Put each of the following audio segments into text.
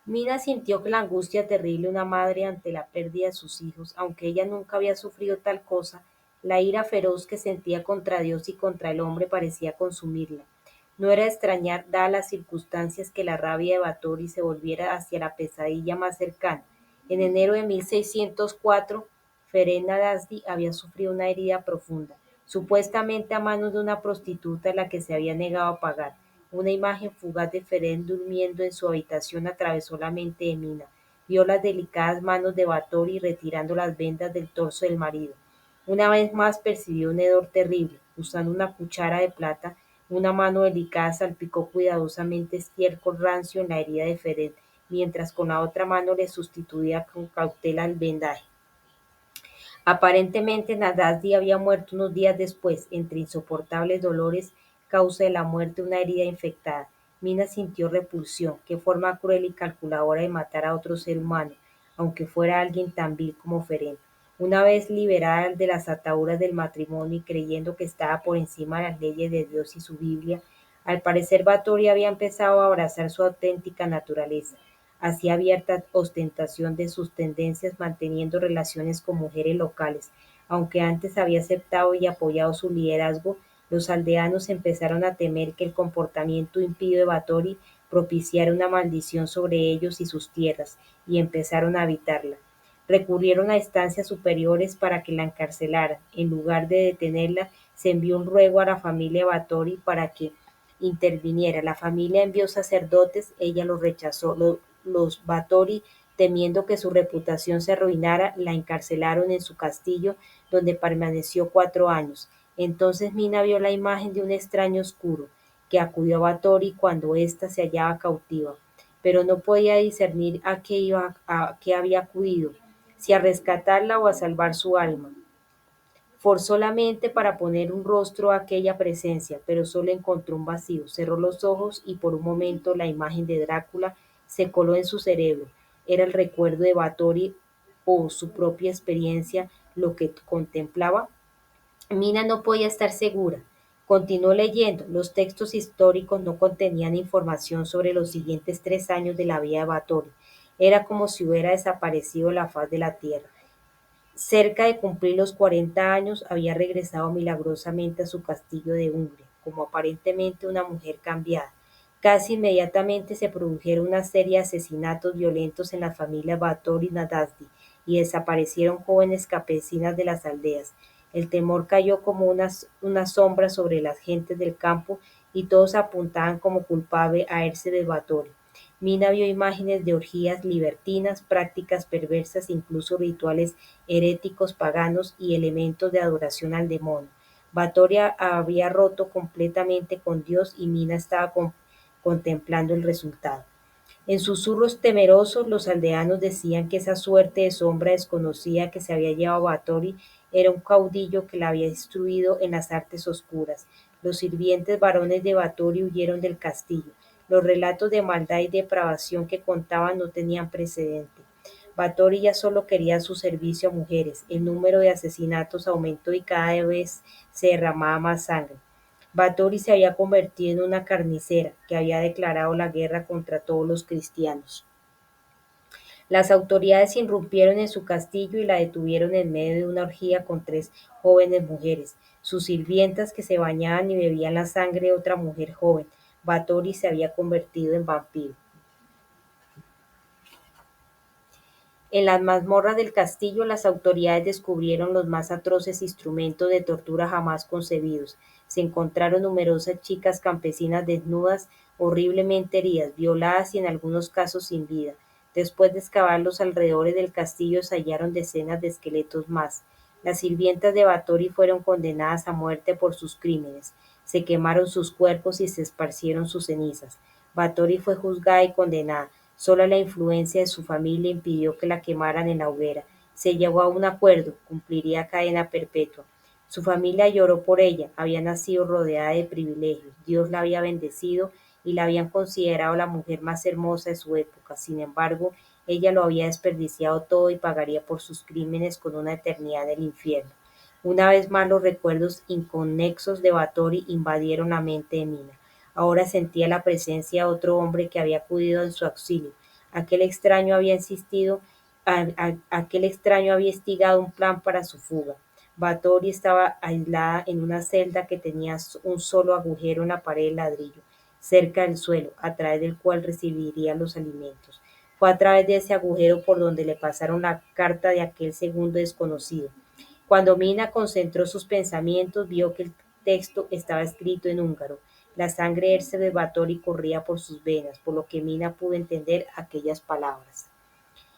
Mina sintió que la angustia terrible de una madre ante la pérdida de sus hijos, aunque ella nunca había sufrido tal cosa, la ira feroz que sentía contra Dios y contra el hombre parecía consumirla. No era de extrañar, dadas las circunstancias, que la rabia de Báthory se volviera hacia la pesadilla más cercana. En enero de 1604, Ferenc Nadasdy había sufrido una herida profunda, supuestamente a manos de una prostituta a la que se había negado a pagar. Una imagen fugaz de Ferenc durmiendo en su habitación atravesó la mente de Mina. Vio las delicadas manos de Báthory retirando las vendas del torso del marido. Una vez más percibió un hedor terrible. Usando una cuchara de plata, una mano delicada salpicó cuidadosamente estiércol rancio en la herida de Ferenc, mientras con la otra mano le sustituía con cautela el vendaje. Aparentemente Nadasdy había muerto unos días después, entre insoportables dolores, causa de la muerte una herida infectada. Mina sintió repulsión. Qué forma cruel y calculadora de matar a otro ser humano, aunque fuera alguien tan vil como Ferenc. Una vez liberada de las ataduras del matrimonio y creyendo que estaba por encima de las leyes de Dios y su Biblia, al parecer Báthory había empezado a abrazar su auténtica naturaleza. Hacía abierta ostentación de sus tendencias manteniendo relaciones con mujeres locales. Aunque antes había aceptado y apoyado su liderazgo, los aldeanos empezaron a temer que el comportamiento impío de Báthory propiciara una maldición sobre ellos y sus tierras, y empezaron a evitarla. Recurrieron a instancias superiores para que la encarcelaran. En lugar de detenerla, se envió un ruego a la familia de Báthory para que interviniera. La familia envió sacerdotes, ella los rechazó. Los Báthory, temiendo que su reputación se arruinara, la encarcelaron en su castillo, donde permaneció 4 años. Entonces Mina vio la imagen de un extraño oscuro, que acudió a Báthory cuando ésta se hallaba cautiva, pero no podía discernir a qué había acudido, si a rescatarla o a salvar su alma. Forzó la mente para poner un rostro a aquella presencia, pero solo encontró un vacío. Cerró los ojos y por un momento la imagen de Drácula se coló en su cerebro. Era el recuerdo de Báthory o su propia experiencia lo que contemplaba. Mina no podía estar segura. Continuó leyendo. Los textos históricos no contenían información sobre los siguientes 3 años de la vida de Báthory. Era como si hubiera desaparecido de la faz de la tierra. Cerca de cumplir los 40 años, había regresado milagrosamente a su castillo de Umbria, como aparentemente una mujer cambiada. Casi inmediatamente se produjeron una serie de asesinatos violentos en las familias Báthory y Nadasdy, y desaparecieron jóvenes campesinas de las aldeas. El temor cayó como una sombra sobre las gentes del campo, y todos apuntaban como culpable a Erce de Báthory. Mina vio imágenes de orgías libertinas, prácticas perversas, incluso rituales heréticos paganos y elementos de adoración al demonio. Báthory había roto completamente con Dios y Mina estaba contemplando el resultado. En susurros temerosos, los aldeanos decían que esa suerte de sombra desconocida que se había llevado a Báthory era un caudillo que la había instruido en las artes oscuras. Los sirvientes varones de Báthory huyeron del castillo. Los relatos de maldad y depravación que contaban no tenían precedente. Báthory ya solo quería su servicio a mujeres. El número de asesinatos aumentó y cada vez se derramaba más sangre. Báthory se había convertido en una carnicera que había declarado la guerra contra todos los cristianos. Las autoridades irrumpieron en su castillo y la detuvieron en medio de una orgía con 3 jóvenes mujeres, sus sirvientas que se bañaban y bebían la sangre de otra mujer joven. Báthory se había convertido en vampiro. En las mazmorras del castillo, las autoridades descubrieron los más atroces instrumentos de tortura jamás concebidos. Se encontraron numerosas chicas campesinas desnudas, horriblemente heridas, violadas y en algunos casos sin vida. Después de excavar los alrededores del castillo, se hallaron decenas de esqueletos más. Las sirvientas de Báthory fueron condenadas a muerte por sus crímenes. Se quemaron sus cuerpos y se esparcieron sus cenizas. Báthory fue juzgada y condenada. Solo la influencia de su familia impidió que la quemaran en la hoguera. Se llegó a un acuerdo, cumpliría cadena perpetua. Su familia lloró por ella, había nacido rodeada de privilegios, Dios la había bendecido y la habían considerado la mujer más hermosa de su época. Sin embargo, ella lo había desperdiciado todo y pagaría por sus crímenes con una eternidad en el infierno. Una vez más los recuerdos inconexos de Báthory invadieron la mente de Mina. Ahora sentía la presencia de otro hombre que había acudido en su auxilio. Aquel extraño había insistido, aquel extraño había instigado un plan para su fuga. Báthory estaba aislada en una celda que tenía un solo agujero en la pared de ladrillo, cerca del suelo, a través del cual recibiría los alimentos. Fue a través de ese agujero por donde le pasaron la carta de aquel segundo desconocido. Cuando Mina concentró sus pensamientos, vio que el texto estaba escrito en húngaro. La sangre de Báthory corría por sus venas, por lo que Mina pudo entender aquellas palabras.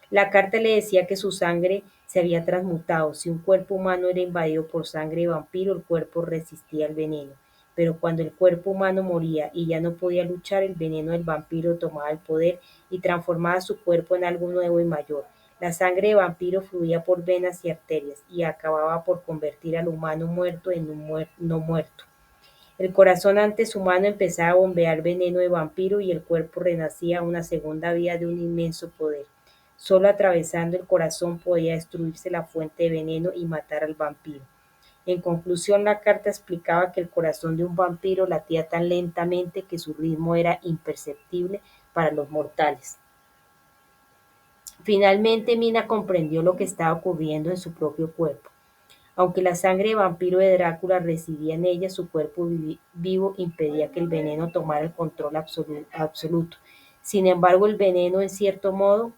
La carta le decía que su sangre se había transmutado. Si un cuerpo humano era invadido por sangre de vampiro, el cuerpo resistía el veneno. Pero cuando el cuerpo humano moría y ya no podía luchar, el veneno del vampiro tomaba el poder y transformaba su cuerpo en algo nuevo y mayor. La sangre de vampiro fluía por venas y arterias y acababa por convertir al humano muerto en un no muerto. El corazón antes humano empezaba a bombear veneno de vampiro y el cuerpo renacía a una segunda vida de un inmenso poder. Solo atravesando el corazón podía destruirse la fuente de veneno y matar al vampiro. En conclusión, la carta explicaba que el corazón de un vampiro latía tan lentamente que su ritmo era imperceptible para los mortales. Finalmente, Mina comprendió lo que estaba ocurriendo en su propio cuerpo. Aunque la sangre de vampiro de Drácula residía en ella, su cuerpo vivo impedía que el veneno tomara el control absoluto. Sin embargo, el veneno, en cierto modo,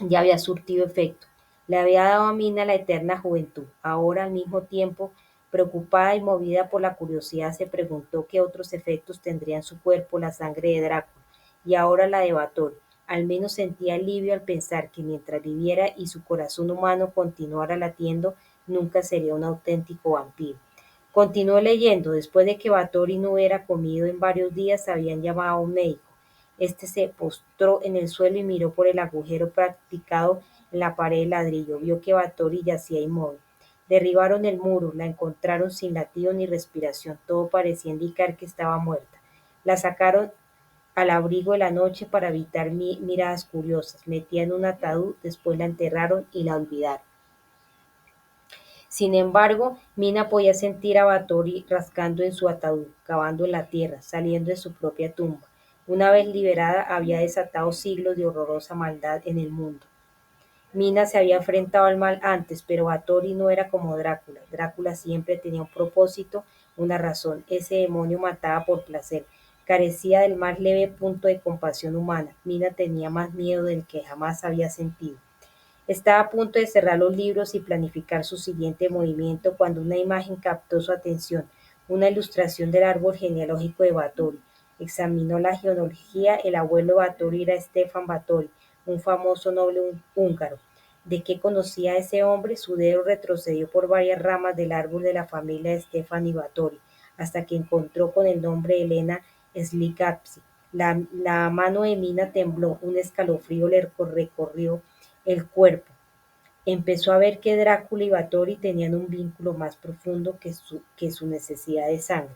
ya había surtido efecto. Le había dado a Mina la eterna juventud. Ahora, al mismo tiempo, preocupada y movida por la curiosidad, se preguntó qué otros efectos tendría en su cuerpo la sangre de Drácula y ahora la de Báthory. Al menos sentía alivio al pensar que mientras viviera y su corazón humano continuara latiendo, nunca sería un auténtico vampiro. Continuó leyendo. Después de que Báthory no hubiera comido en varios días, habían llamado a un médico. Este se postró en el suelo y miró por el agujero practicado en la pared de ladrillo. Vio que Báthory yacía inmóvil. Derribaron el muro, la encontraron sin latido ni respiración. Todo parecía indicar que estaba muerta. La sacaron al abrigo de la noche para evitar miradas curiosas. Metían un ataúd, después la enterraron y la olvidaron. Sin embargo, Mina podía sentir a Báthory rascando en su ataúd, cavando en la tierra, saliendo de su propia tumba. Una vez liberada, había desatado siglos de horrorosa maldad en el mundo. Mina se había enfrentado al mal antes, pero Báthory no era como Drácula. Drácula siempre tenía un propósito, una razón. Ese demonio mataba por placer. Carecía del más leve punto de compasión humana. Mina tenía más miedo del que jamás había sentido. Estaba a punto de cerrar los libros y planificar su siguiente movimiento cuando una imagen captó su atención, una ilustración del árbol genealógico de Báthory. Examinó la genealogía. El abuelo de Báthory era Stefan Báthory, un famoso noble húngaro. ¿De qué conocía a ese hombre? Su dedo retrocedió por varias ramas del árbol de la familia de Stefan y Báthory, hasta que encontró con el nombre de Elena Slikapsi. La mano de Mina tembló, un escalofrío le recorrió el cuerpo. Empezó a ver que Drácula y Báthory tenían un vínculo más profundo que su necesidad de sangre.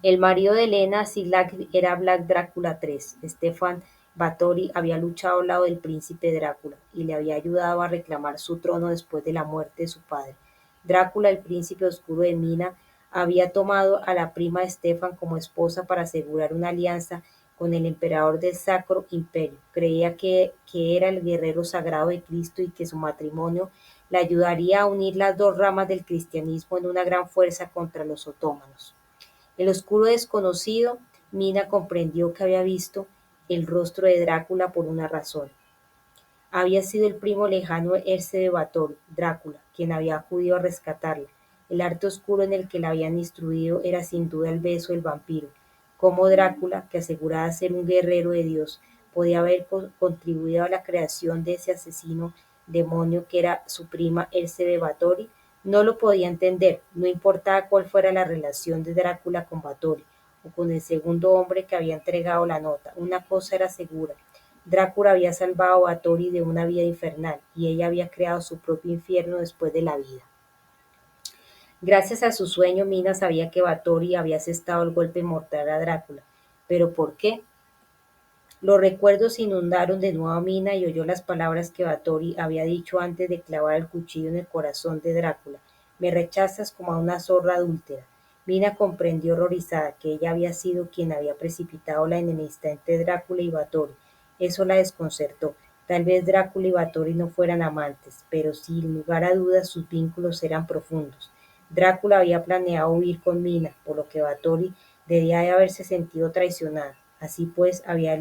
El marido de Elena Szilágyi era Vlad Drácula III. Stefan Báthory había luchado al lado del príncipe Drácula y le había ayudado a reclamar su trono después de la muerte de su padre. Drácula, el príncipe oscuro de Mina, había tomado a la prima de Stefan como esposa para asegurar una alianza con el emperador del Sacro Imperio. Creía que era el guerrero sagrado de Cristo y que su matrimonio le ayudaría a unir las dos ramas del cristianismo en una gran fuerza contra los otomanos. El oscuro desconocido, Mina comprendió que había visto el rostro de Drácula por una razón. Había sido el primo lejano de Báthory, Drácula, quien había acudido a rescatarla. El arte oscuro en el que la habían instruido era sin duda el beso del vampiro. Cómo Drácula, que aseguraba ser un guerrero de Dios, podía haber contribuido a la creación de ese asesino demonio que era su prima de Báthory. No lo podía entender, no importaba cuál fuera la relación de Drácula con Báthory o con el segundo hombre que había entregado la nota. Una cosa era segura: Drácula había salvado a Báthory de una vida infernal y ella había creado su propio infierno después de la vida. Gracias a su sueño, Mina sabía que Báthory había asestado el golpe mortal a Drácula. ¿Pero por qué? Los recuerdos inundaron de nuevo a Mina y oyó las palabras que Báthory había dicho antes de clavar el cuchillo en el corazón de Drácula. Me rechazas como a una zorra adúltera. Mina comprendió horrorizada que ella había sido quien había precipitado la enemistad entre Drácula y Báthory. Eso la desconcertó. Tal vez Drácula y Báthory no fueran amantes, pero sin lugar a dudas sus vínculos eran profundos. Drácula había planeado huir con Mina, por lo que Báthory debía de haberse sentido traicionada. Así pues, había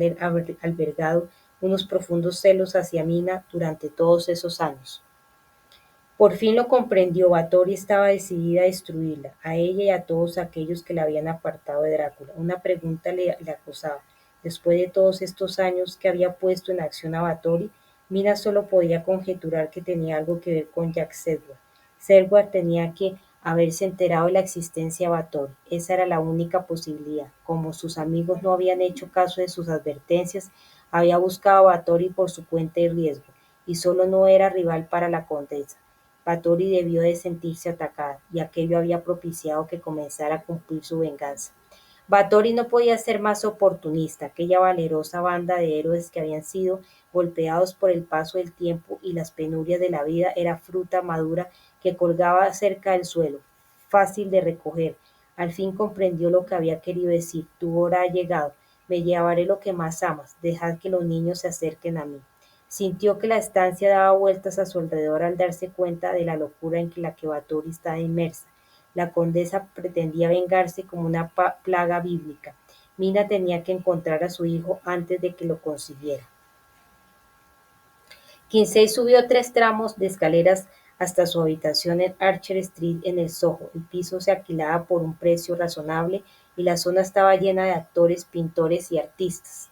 albergado unos profundos celos hacia Mina durante todos esos años. Por fin lo comprendió, Báthory estaba decidida a destruirla, a ella y a todos aquellos que la habían apartado de Drácula. Una pregunta le acosaba. Después de todos estos años que había puesto en acción a Báthory, Mina solo podía conjeturar que tenía algo que ver con Jack Selwyn. Selwyn tenía que haberse enterado de la existencia de Báthory. Esa era la única posibilidad. Como sus amigos no habían hecho caso de sus advertencias, había buscado a Báthory por su cuenta y riesgo, y solo no era rival para la condesa. Báthory debió de sentirse atacada, y aquello había propiciado que comenzara a cumplir su venganza. Báthory no podía ser más oportunista. Aquella valerosa banda de héroes que habían sido golpeados por el paso del tiempo y las penurias de la vida era fruta madura que colgaba cerca del suelo, fácil de recoger. Al fin comprendió lo que había querido decir. Tu hora ha llegado. Me llevaré lo que más amas. Dejad que los niños se acerquen a mí. Sintió que la estancia daba vueltas a su alrededor al darse cuenta de la locura en la que Báthory estaba inmersa. La condesa pretendía vengarse como una plaga bíblica. Mina tenía que encontrar a su hijo antes de que lo consiguiera. Kinsey subió 3 tramos de escaleras hasta su habitación en Archer Street en el Soho. El piso se alquilaba por un precio razonable y la zona estaba llena de actores, pintores y artistas.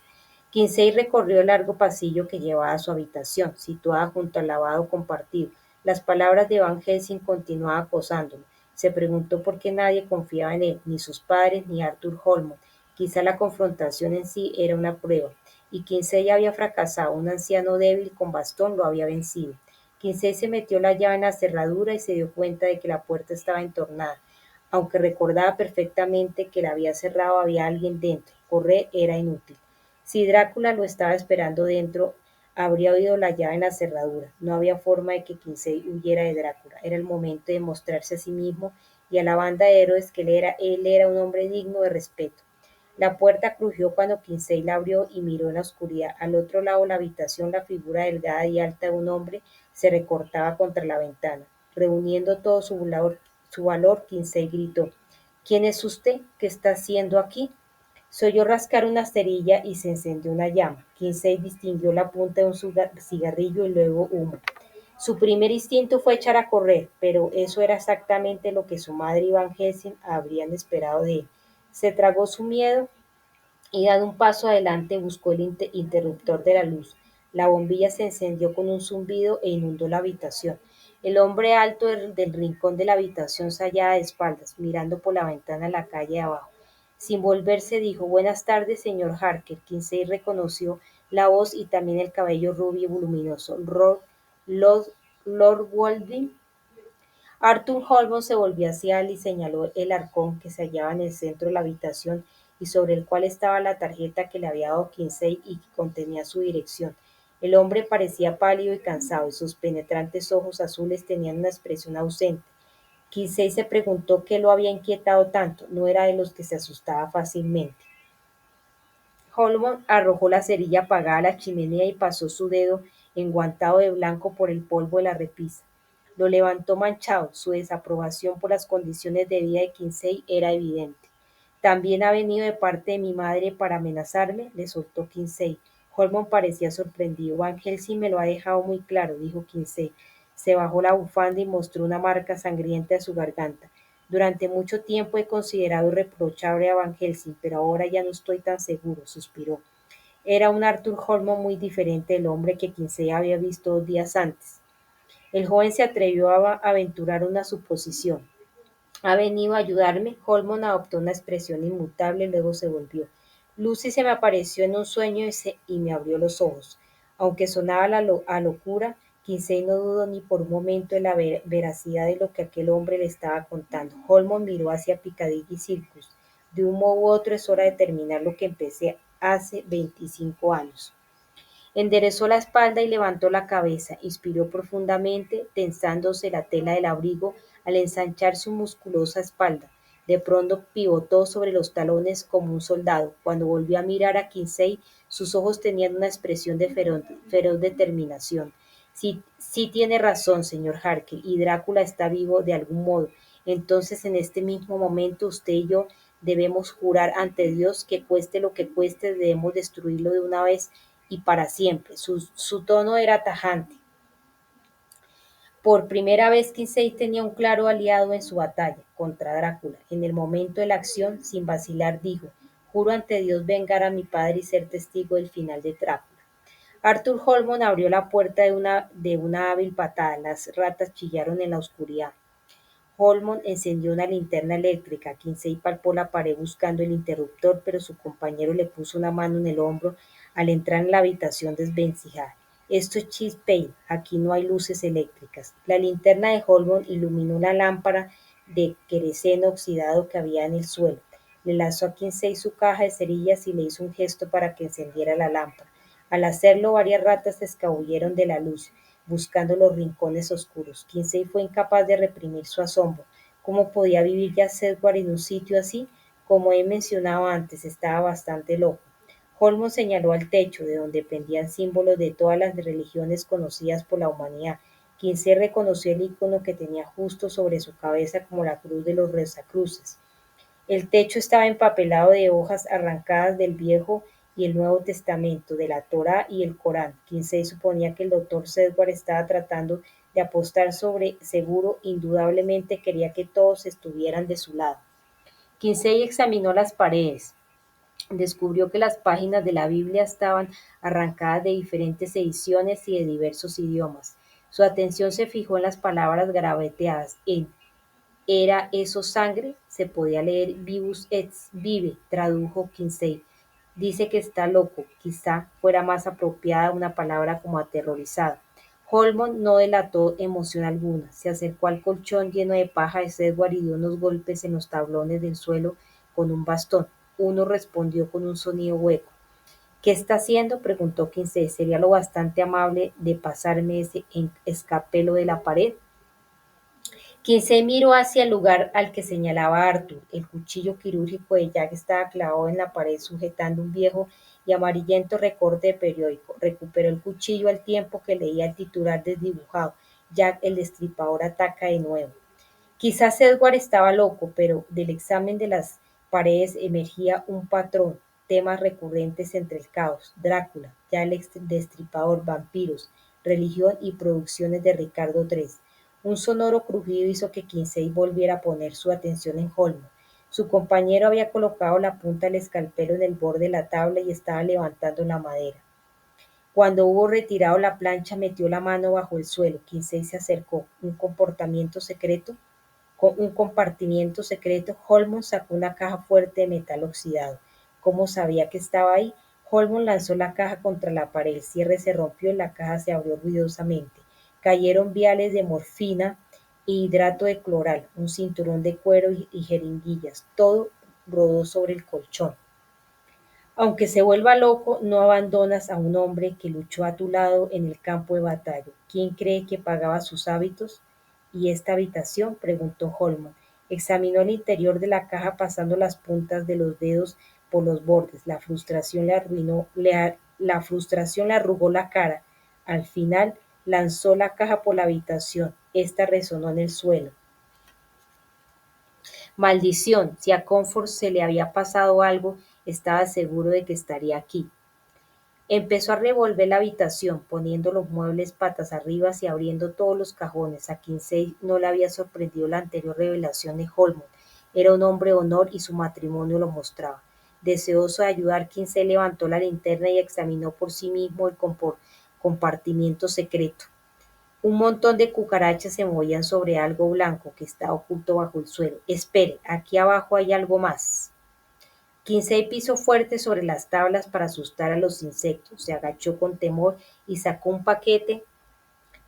Kinsey recorrió el largo pasillo que llevaba a su habitación, situada junto al lavabo compartido. Las palabras de Van Helsing continuaban acosándolo. Se preguntó por qué nadie confiaba en él, ni sus padres ni Arthur Holmont. Quizá la confrontación en sí era una prueba, y Kinsey había fracasado. Un anciano débil con bastón lo había vencido. Kinsey se metió la llave en la cerradura y se dio cuenta de que la puerta estaba entornada. Aunque recordaba perfectamente que la había cerrado, había alguien dentro. Correr era inútil. Si Drácula lo estaba esperando dentro, habría oído la llave en la cerradura. No había forma de que Kinsey huyera de Drácula. Era el momento de mostrarse a sí mismo y a la banda de héroes que él era un hombre digno de respeto. La puerta crujió cuando Kinsey la abrió y miró en la oscuridad. Al otro lado de la habitación, la figura delgada y alta de un hombre se recortaba contra la ventana. Reuniendo todo su valor, Kinsey gritó: ¿Quién es usted? ¿Qué está haciendo aquí? Se oyó rascar una cerilla y se encendió una llama. Kinsey distinguió la punta de un cigarrillo y luego humo. Su primer instinto fue echar a correr, pero eso era exactamente lo que su madre y Van Helsing habrían esperado de él. Se tragó su miedo y dando un paso adelante buscó el interruptor de la luz. La bombilla se encendió con un zumbido e inundó la habitación. El hombre alto del rincón de la habitación se hallaba de espaldas, mirando por la ventana a la calle de abajo. Sin volverse dijo: Buenas tardes, señor Harker. Kinsey reconoció la voz y también el cabello rubio y voluminoso. Lord, Lord Walding. Arthur Holmont se volvió hacia él y señaló el arcón que se hallaba en el centro de la habitación y sobre el cual estaba la tarjeta que le había dado Kinsey y que contenía su dirección. El hombre parecía pálido y cansado, y sus penetrantes ojos azules tenían una expresión ausente. Kinsey se preguntó qué lo había inquietado tanto. No era de los que se asustaba fácilmente. Holmont arrojó la cerilla apagada a la chimenea y pasó su dedo enguantado de blanco por el polvo de la repisa. Lo levantó manchado. Su desaprobación por las condiciones de vida de Kinsey era evidente. También ha venido de parte de mi madre para amenazarme, le soltó Kinsey. Holmont parecía sorprendido. Van Helsing me lo ha dejado muy claro, dijo Kinsey. Se bajó la bufanda y mostró una marca sangrienta a su garganta. Durante mucho tiempo he considerado irreprochable a Van Helsing, pero ahora ya no estoy tan seguro, suspiró. Era un Arthur Holmont muy diferente del hombre que Kinsey había visto 2 días antes. El joven se atrevió a aventurar una suposición. ¿Ha venido a ayudarme? Holmont adoptó una expresión inmutable, luego se volvió. Lucy se me apareció en un sueño y me abrió los ojos. Aunque sonaba a locura, Kinsey no dudó ni por un momento de la veracidad de lo que aquel hombre le estaba contando. Holmont miró hacia Piccadilly Circus. De un modo u otro es hora de terminar lo que empecé hace 25 años. Enderezó la espalda y levantó la cabeza, inspiró profundamente, tensándose la tela del abrigo al ensanchar su musculosa espalda. De pronto pivotó sobre los talones como un soldado. Cuando volvió a mirar a Kinsey, sus ojos tenían una expresión de feroz determinación. Sí, sí tiene razón, señor Harker, y Drácula está vivo de algún modo. Entonces, en este mismo momento, usted y yo debemos jurar ante Dios que cueste lo que cueste, debemos destruirlo de una vez y para siempre. Su tono era tajante. Por primera vez Kinsey tenía un claro aliado en su batalla contra Drácula. En el momento de la acción, sin vacilar, dijo: "Juro ante Dios vengar a mi padre y ser testigo del final de Drácula". Arthur Holmon abrió la puerta de una hábil patada. Las ratas chillaron en la oscuridad. Holmon encendió una linterna eléctrica. Kinsey palpó la pared buscando el interruptor, pero su compañero le puso una mano en el hombro al entrar en la habitación desvencijada. Esto es Cheap Paint, aquí no hay luces eléctricas. La linterna de Holmon iluminó una lámpara de queroseno oxidado que había en el suelo. Le lanzó a Kinsey su caja de cerillas y le hizo un gesto para que encendiera la lámpara. Al hacerlo, varias ratas se escabulleron de la luz, buscando los rincones oscuros. Kinsey fue incapaz de reprimir su asombro. ¿Cómo podía vivir ya Sedgwick en un sitio así? Como he mencionado antes, estaba bastante loco. Holmes señaló al techo, de donde pendían símbolos de todas las religiones conocidas por la humanidad. Kinsey reconoció el icono que tenía justo sobre su cabeza como la cruz de los Rosacruces. El techo estaba empapelado de hojas arrancadas del Viejo y el Nuevo Testamento, de la Torá y el Corán. Kinsey suponía que el doctor Sedgwick estaba tratando de apostar sobre seguro, indudablemente quería que todos estuvieran de su lado. Kinsey examinó las paredes. Descubrió que las páginas de la Biblia estaban arrancadas de diferentes ediciones y de diversos idiomas. Su atención se fijó en las palabras graveteadas en ¿era eso sangre? Se podía leer vivus et vive, tradujo Kinsey. Dice que está loco, quizá fuera más apropiada una palabra como aterrorizado. Holmon no delató emoción alguna, se acercó al colchón lleno de paja de Sedgwick y dio unos golpes en los tablones del suelo con un bastón. Uno respondió con un sonido hueco. ¿Qué está haciendo?, preguntó Kinsey. ¿Sería lo bastante amable de pasarme ese escapelo de la pared? Kinsey miró hacia el lugar al que señalaba Arthur. El cuchillo quirúrgico de Jack estaba clavado en la pared sujetando un viejo y amarillento recorte de periódico. Recuperó el cuchillo al tiempo que leía el titular desdibujado: Jack el Destripador ataca de nuevo. Quizás Edward estaba loco, pero del examen de las paredes emergía un patrón, temas recurrentes entre el caos: Drácula, Jack el Destripador, vampiros, religión y producciones de Ricardo III. Un sonoro crujido hizo que Kinsey volviera a poner su atención en Holmes. Su compañero había colocado la punta del escalpelo en el borde de la tabla y estaba levantando la madera. Cuando hubo retirado la plancha, metió la mano bajo el suelo. Kinsey se acercó. Con un compartimiento secreto, Holmes sacó una caja fuerte de metal oxidado. ¿Cómo sabía que estaba ahí? Holmes lanzó la caja contra la pared. El cierre se rompió y la caja se abrió ruidosamente. Cayeron viales de morfina y hidrato de cloral, un cinturón de cuero y jeringuillas. Todo rodó sobre el colchón. Aunque se vuelva loco, no abandonas a un hombre que luchó a tu lado en el campo de batalla. ¿Quién cree que pagaba sus hábitos? ¿Y esta habitación?, preguntó Holman. Examinó el interior de la caja pasando las puntas de los dedos por los bordes. La frustración le arrugó la cara. Al final lanzó la caja por la habitación. Esta resonó en el suelo. Maldición, si a Comfort se le había pasado algo, estaba seguro de que estaría aquí. Empezó a revolver la habitación, poniendo los muebles patas arriba y abriendo todos los cajones. A Kinsey no le había sorprendido la anterior revelación de Holmes. Era un hombre de honor y su matrimonio lo mostraba. Deseoso de ayudar, Kinsey levantó la linterna y examinó por sí mismo el compartimiento secreto. Un montón de cucarachas se movían sobre algo blanco que estaba oculto bajo el suelo. Espere, aquí abajo hay algo más. Kinsey pisó fuerte sobre las tablas para asustar a los insectos. Se agachó con temor y sacó un paquete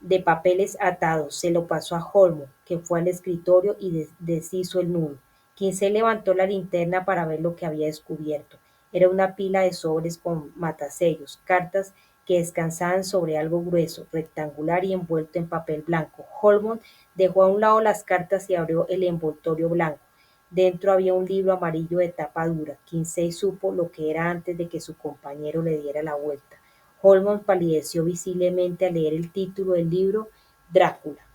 de papeles atados. Se lo pasó a Holmes, que fue al escritorio y deshizo el nudo. Kinsey levantó la linterna para ver lo que había descubierto. Era una pila de sobres con matasellos, cartas que descansaban sobre algo grueso, rectangular y envuelto en papel blanco. Holmes dejó a un lado las cartas y abrió el envoltorio blanco. Dentro había un libro amarillo de tapa dura. Kinsey supo lo que era antes de que su compañero le diera la vuelta. Holmes palideció visiblemente al leer el título del libro, Drácula.